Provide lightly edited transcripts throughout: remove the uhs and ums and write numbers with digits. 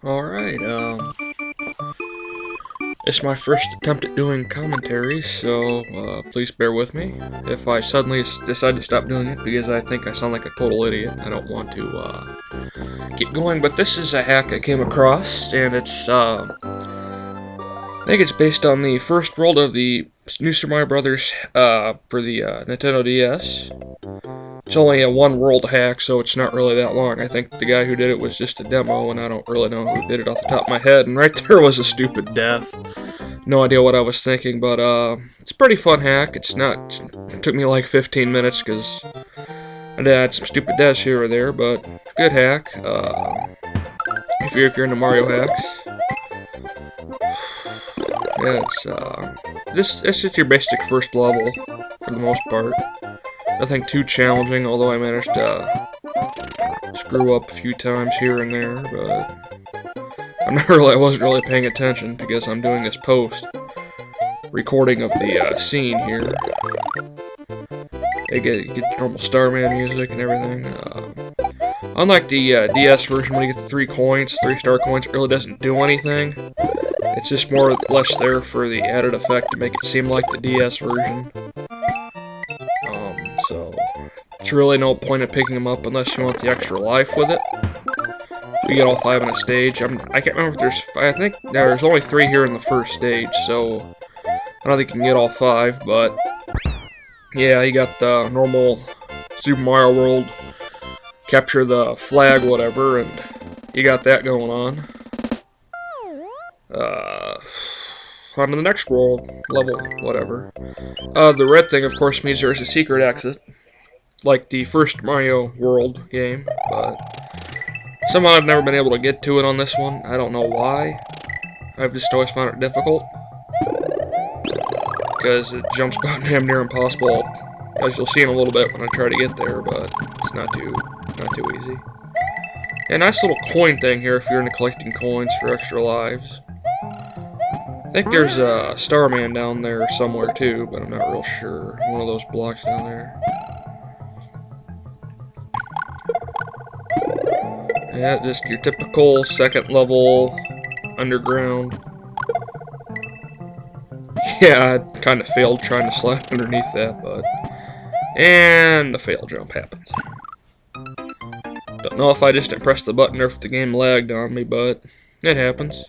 Alright, it's my first attempt at doing commentary, so please bear with me if I suddenly decide to stop doing it because I think I sound like a total idiot. I don't want to keep going, but this is a hack I came across, and I think it's based on the first world of the New Super Mario Brothers for the Nintendo DS. It's only a one world hack, so it's not really that long. I think the guy who did it was just a demo, and I don't really know who did it off the top of my head. And right there was a stupid death. No idea what I was thinking, but it's a pretty fun hack. It took me like 15 minutes because I had some stupid deaths here or there, but good hack. If you're into Mario hacks, yeah, it's just your basic first level for the most part. Nothing too challenging, although I managed to screw up a few times here and there, but I wasn't really paying attention because I'm doing this post recording of the scene here. You get normal Starman music and everything. Unlike the DS version, when you get the 3-star coins, it really doesn't do anything. It's just more or less there for the added effect to make it seem like the DS version. So it's really no point in picking them up unless you want the extra life with it. You get all 5 in a stage. I can't remember if there's 5. I think there's only 3 here in the first stage, so I don't think you can get all 5, but yeah, you got the normal Super Mario World, capture the flag, whatever, and you got that going on. On to the next world, level, whatever. The red thing, of course, means there's a secret exit, like the first Mario World game, but somehow I've never been able to get to it on this one. I don't know why. I've just always found it difficult, because it jumps about damn near impossible, as you'll see in a little bit when I try to get there, but it's not too easy. A nice little coin thing here if you're into collecting coins for extra lives. I think there's a Starman down there somewhere too, but I'm not real sure. One of those blocks down there. Yeah, just your typical second level underground. Yeah, I kind of failed trying to slide underneath that, but... And the fail jump happens. Don't know if I just didn't press the button or if the game lagged on me, but it happens.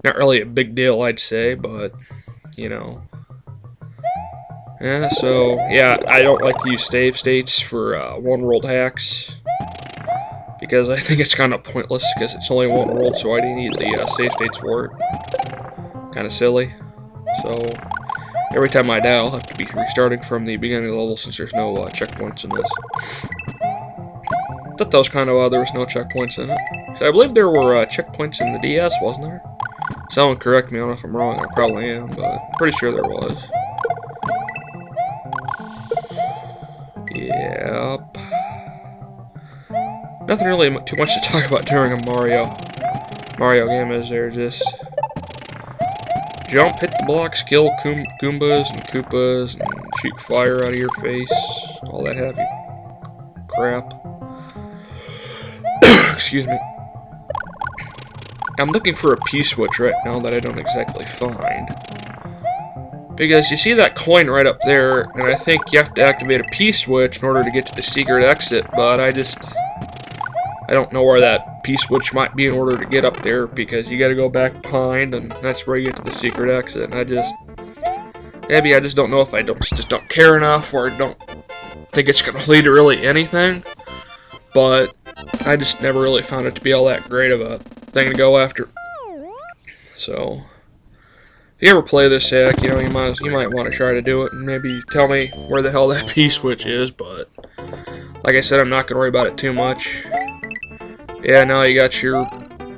Not really a big deal, I'd say, but, you know. Yeah, so, yeah, I don't like to use save states for one-world hacks, because I think it's kind of pointless, because it's only one world, so I didn't need the save states for it. Kind of silly. So, every time I die, I'll have to be restarting from the beginning of the level, since there's no checkpoints in this. I thought that was kind of odd there was no checkpoints in it. So I believe there were checkpoints in the DS, wasn't there? Someone correct me, I don't know if I'm wrong, I probably am, but I'm pretty sure there was. Yep. Nothing really too much to talk about during a Mario game, is there? Just jump, hit the blocks, kill Goombas and Koopas, and shoot fire out of your face, all that happy crap. Excuse me. I'm looking for a P-switch right now that I don't exactly find. Because you see that coin right up there, and I think you have to activate a P-switch in order to get to the secret exit, but I don't know where that P-switch might be in order to get up there, because you gotta go back behind, and that's where you get to the secret exit, and maybe I just don't know if I just don't care enough, or don't think it's gonna lead to really anything, but I just never really found it to be all that great of a thing to go after. So, if you ever play this hack, you know, you might want to try to do it, and maybe tell me where the hell that P-switch is, but like I said, I'm not going to worry about it too much. Yeah, now you got your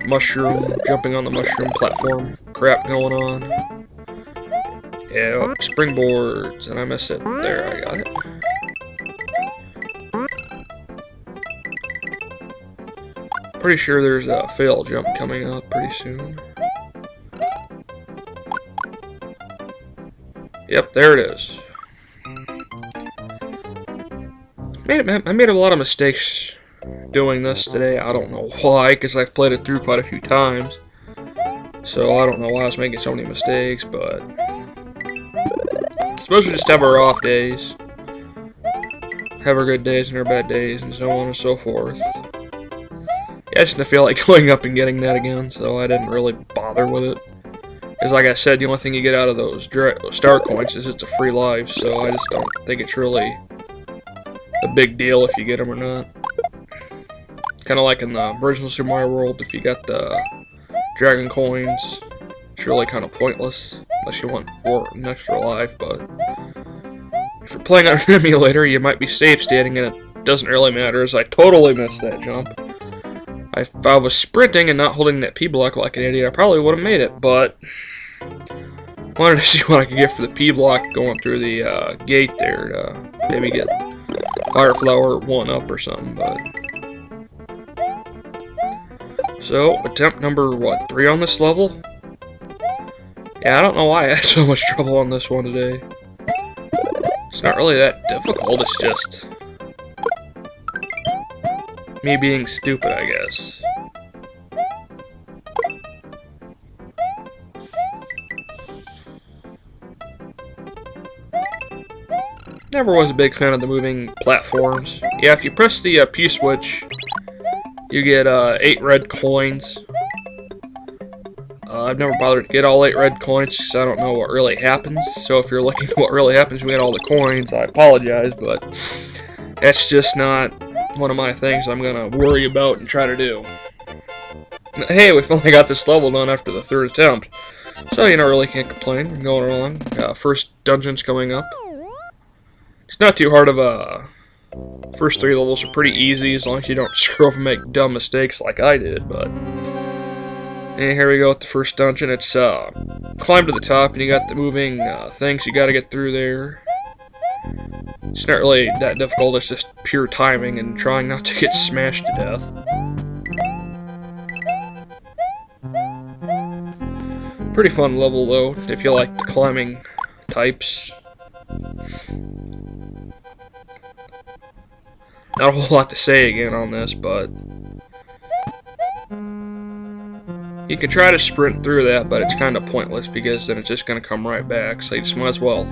mushroom, jumping on the mushroom platform crap going on. Yeah, springboards, and I missed it. There, I got it. Pretty sure there's a fail jump coming up pretty soon. Yep, there it is. I made a lot of mistakes doing this today. I don't know why, because I've played it through quite a few times. So I don't know why I was making so many mistakes, but I suppose we just have our off days. Have our good days and our bad days, and so on and so forth. Yeah, I just didn't feel like going up and getting that again, so I didn't really bother with it. Because like I said, the only thing you get out of those star coins is it's a free life, so I just don't think it's really a big deal if you get them or not. Kind of like in the original Super Mario World, if you got the dragon coins, it's really kind of pointless, unless you want for an extra life, but if you're playing on an emulator, you might be safe stating, and it doesn't really matter, as I totally missed that jump. If I was sprinting and not holding that P block like an idiot, I probably would have made it, but wanted to see what I could get for the P block going through the gate there to maybe get Fire Flower 1 up or something, but... So, attempt number, 3 on this level? Yeah, I don't know why I had so much trouble on this one today. It's not really that difficult, it's just me being stupid, I guess. Never was a big fan of the moving platforms. Yeah, if you press the P switch, you get 8 red coins. I've never bothered to get all 8 red coins because I don't know what really happens. So if you're looking at what really happens when you get all the coins, I apologize, but that's just not one of my things I'm going to worry about and try to do. Hey, we finally got this level done after the 3rd attempt. So, you know, really can't complain. We're going along. First dungeon's coming up. It's not too hard of a... First 3 levels are pretty easy as long as you don't screw up and make dumb mistakes like I did, but... And here we go with the first dungeon. It's, climb to the top, and you got the moving, things you gotta get through there. It's not really that difficult, it's just pure timing and trying not to get smashed to death. Pretty fun level, though, if you like the climbing types. Not a whole lot to say again on this, but... You can try to sprint through that, but it's kind of pointless because then it's just going to come right back, so you just might as well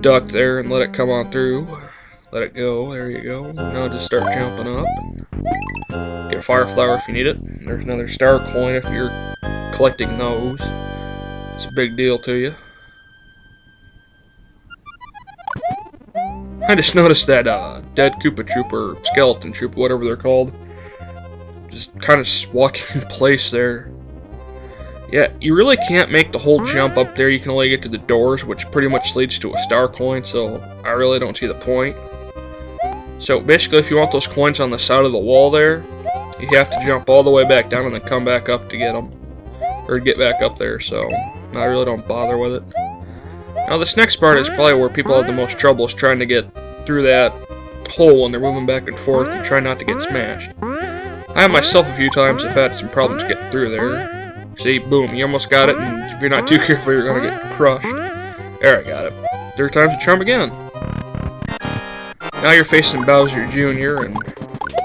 duck there and let it come on through. Let it go, there you go. Now just start jumping up and get a Fire Flower if you need it. And there's another star coin if you're collecting those. It's a big deal to you. I just noticed that dead Koopa Troop or Skeleton Troop, whatever they're called, just kind of walking in place there. Yeah, you really can't make the whole jump up there. You can only get to the doors, which pretty much leads to a star coin, so I really don't see the point. So basically, if you want those coins on the side of the wall there, you have to jump all the way back down and then come back up to get them. Or get back up there, so I really don't bother with it. Now this next part is probably where people have the most trouble, is trying to get through that hole when they're moving back and forth and trying not to get smashed. I myself a few times have had some problems getting through there. See, boom, you almost got it, and if you're not too careful, you're going to get crushed. There, I got it. 3rd time's a charm again. Now you're facing Bowser Jr., and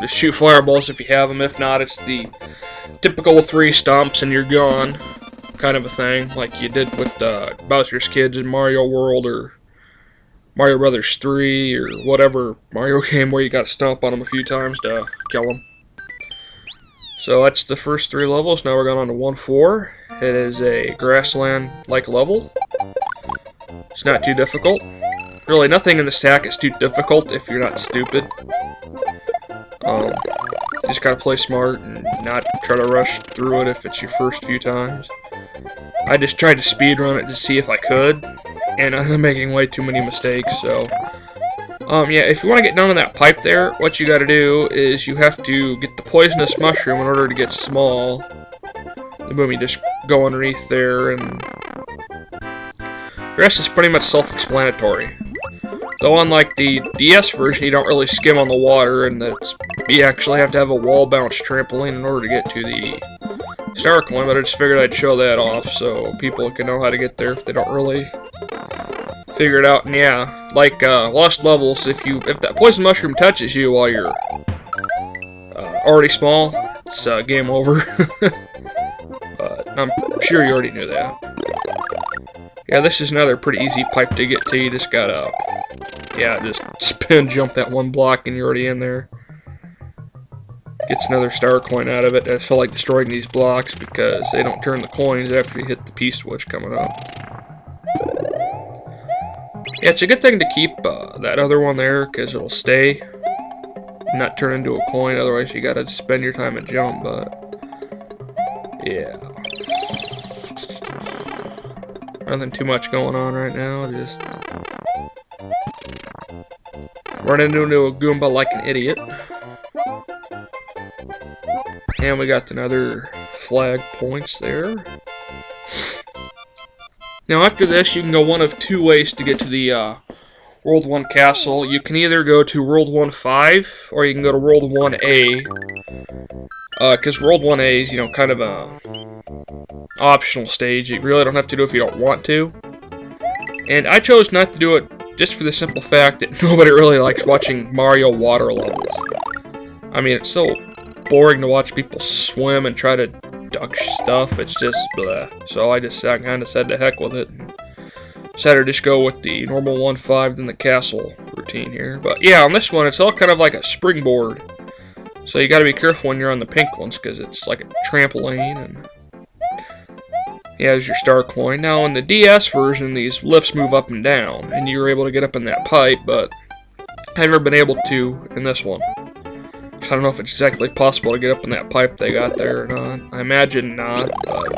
just shoot fireballs if you have them. If not, it's the typical 3 stomps and you're gone kind of a thing, like you did with Bowser's Kids in Mario World, or Mario Brothers 3, or whatever Mario game where you got to stomp on them a few times to kill them. So that's the first 3 levels. Now we're going on to 1-4. It is a grassland-like level. It's not too difficult. Really, nothing in the stack is too difficult if you're not stupid. You just gotta play smart and not try to rush through it if it's your first few times. I just tried to speedrun it to see if I could, and I'm making way too many mistakes, so... yeah, if you want to get down to that pipe there, what you gotta do is you have to get the poisonous mushroom in order to get small. The boom, you just go underneath there, and the rest is pretty much self-explanatory. Though unlike the DS version, you don't really skim on the water, and you actually have to have a wall-bounce trampoline in order to get to the star coin, but I just figured I'd show that off so people can know how to get there if they don't really figure it out. And yeah, like Lost Levels, if that poison mushroom touches you while you're already small, it's game over. But I'm sure you already knew that. Yeah, this is another pretty easy pipe to get to. You just gotta, yeah, just spin, jump that one block, and you're already in there. Gets another star coin out of it. I feel like destroying these blocks because they don't turn the coins after you hit the P switch coming up. Yeah, it's a good thing to keep that other one there because it'll stay, not turn into a coin. Otherwise, you gotta spend your time and jump. But yeah, nothing too much going on right now. Just running into a Goomba like an idiot. And we got another flag points there. Now after this, you can go one of two ways to get to the World 1 Castle. You can either go to World 1 5, or you can go to World 1A. Because World 1A is, you know, kind of a optional stage. You really don't have to do it if you don't want to. And I chose not to do it just for the simple fact that nobody really likes watching Mario water levels. I mean, it's so boring to watch people swim and try to duck stuff. It's just bleh. So I kind of said to heck with it. And decided to just go with the normal 1-5 then the castle routine here. But yeah, on this one, it's all kind of like a springboard. So you got to be careful when you're on the pink ones because it's like a trampoline. And yeah, there's your star coin. Now in the DS version, these lifts move up and down, and you're able to get up in that pipe. But I've never been able to in this one. I don't know if it's exactly possible to get up in that pipe they got there or not. I imagine not, but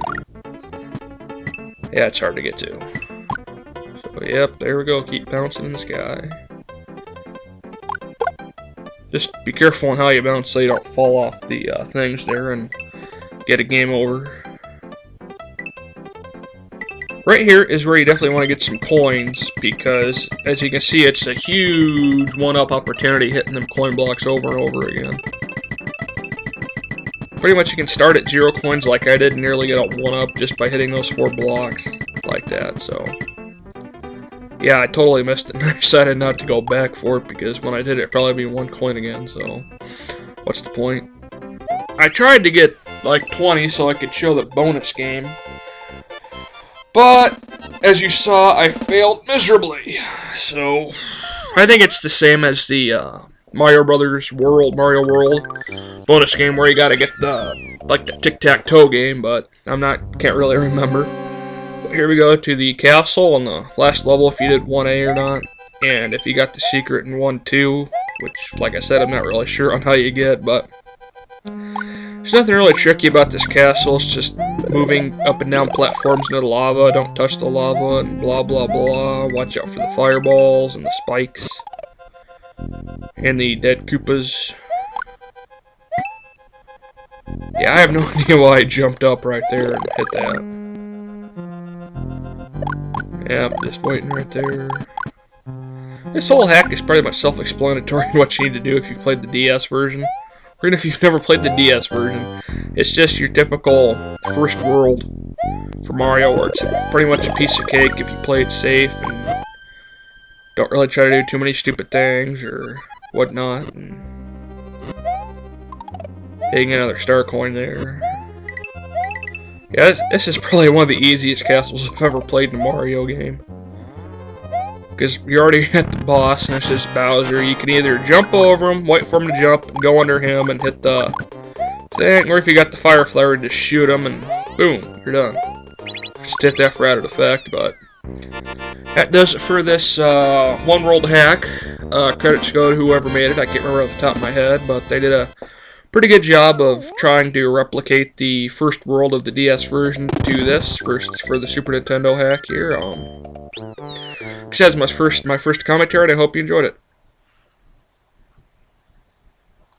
yeah, it's hard to get to. So, yep, there we go. Keep bouncing in the sky. Just be careful on how you bounce so you don't fall off the things there and get a game over. Right here is where you definitely want to get some coins because, as you can see, it's a huge one-up opportunity hitting them coin blocks over and over again. Pretty much you can start at 0 coins like I did and nearly get a 1-up just by hitting those 4 blocks like that, so yeah, I totally missed it and I decided not to go back for it because when I did it, it'd probably be 1 coin again, so what's the point? I tried to get like 20 so I could show the bonus game. But, as you saw, I failed miserably. So, I think it's the same as the Mario Brothers World, Mario World bonus game where you gotta get the, like the tic-tac-toe game, but can't really remember. But here we go to the castle on the last level if you did 1A or not. And if you got the secret in 1-2, which, like I said, I'm not really sure on how you get, but there's nothing really tricky about this castle. It's just moving up and down platforms into the lava. Don't touch the lava and blah blah blah. Watch out for the fireballs and the spikes and the dead Koopas. Yeah, I have no idea why I jumped up right there and hit that. Yep, just waiting right there. This whole hack is pretty much self-explanatory what you need to do if you've played the DS version. Or even if you've never played the DS version, it's just your typical first world for Mario, where it's pretty much a piece of cake if you play it safe and don't really try to do too many stupid things or whatnot. And hitting another star coin there. Yeah, this is probably one of the easiest castles I've ever played in a Mario game. Because you're already at the boss, and it's just Bowser. You can either jump over him, wait for him to jump, go under him, and hit the thing. Or if you got the fire flower, just shoot him, and boom, you're done. Just hit that for added effect, but that does it for this One World hack. Credits go to whoever made it. I can't remember off the top of my head, but they did a pretty good job of trying to replicate the first world of the DS version to this, first for the Super Nintendo hack here. That's my first commentary, and I hope you enjoyed it.